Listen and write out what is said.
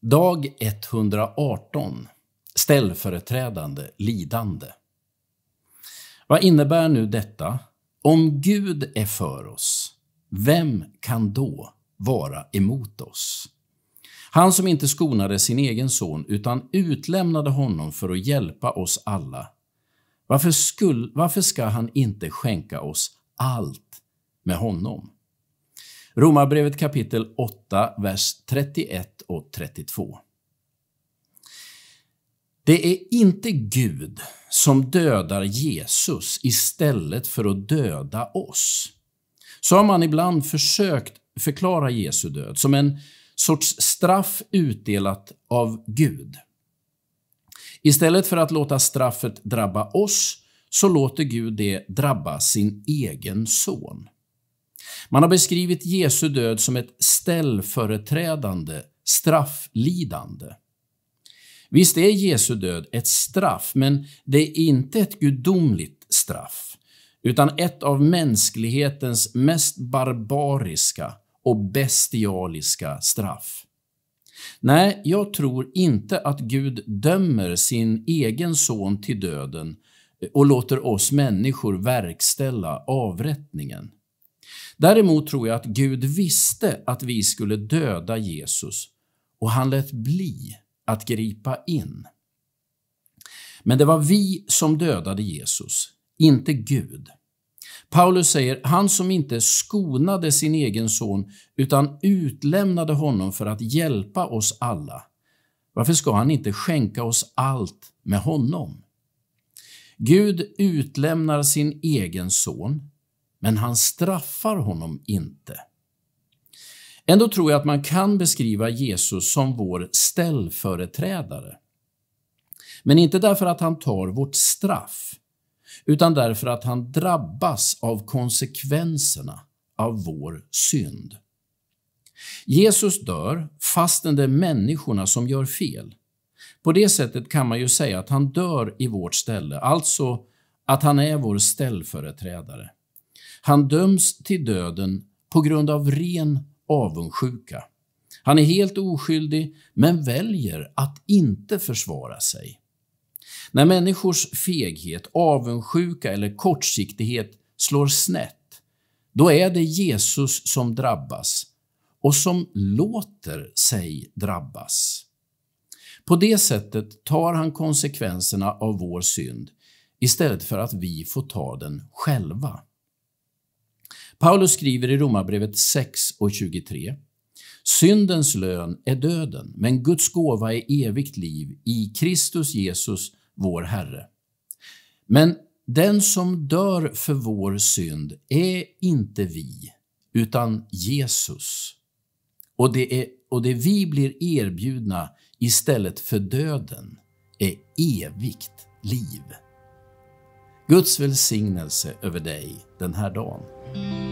Dag 118. Ställföreträdande lidande. Vad innebär nu detta? Om Gud är för oss, vem kan då vara emot oss? Han som inte skonade sin egen son utan utlämnade honom för att hjälpa oss alla. Varför ska han inte skänka oss allt med honom? Romarbrevet kapitel 8, vers 31 och 32. Det är inte Gud som dödar Jesus istället för att döda oss. Så har man ibland försökt förklara Jesu död som en sorts straff utdelat av Gud. Istället för att låta straffet drabba oss så låter Gud det drabba sin egen son. Man har beskrivit Jesu död som ett ställföreträdande strafflidande. Visst är Jesu död ett straff, men det är inte ett gudomligt straff, utan ett av mänsklighetens mest barbariska och bestialiska straff. Nej, jag tror inte att Gud dömer sin egen son till döden och låter oss människor verkställa avrättningen. Däremot tror jag att Gud visste att vi skulle döda Jesus och han lät bli att gripa in. Men det var vi som dödade Jesus, inte Gud. Paulus säger, han som inte skonade sin egen son utan utlämnade honom för att hjälpa oss alla. Varför ska han inte skänka oss allt med honom? Gud utlämnar sin egen son, men han straffar honom inte. Ändå tror jag att man kan beskriva Jesus som vår ställföreträdare. Men inte därför att han tar vårt straff, utan därför att han drabbas av konsekvenserna av vår synd. Jesus dör fastän det är människorna som gör fel. På det sättet kan man ju säga att han dör i vårt ställe, alltså att han är vår ställföreträdare. Han döms till döden på grund av ren avundsjuka. Han är helt oskyldig men väljer att inte försvara sig. När människors feghet, avundsjuka eller kortsiktighet slår snett, då är det Jesus som drabbas och som låter sig drabbas. På det sättet tar han konsekvenserna av vår synd istället för att vi får ta den själva. Paulus skriver i Romarbrevet 6 och 23. Syndens lön är döden, men Guds gåva är evigt liv i Kristus Jesus, vår Herre. Men den som dör för vår synd är inte vi, utan Jesus. Och det vi blir erbjudna istället för döden är evigt liv. Guds välsignelse över dig den här dagen.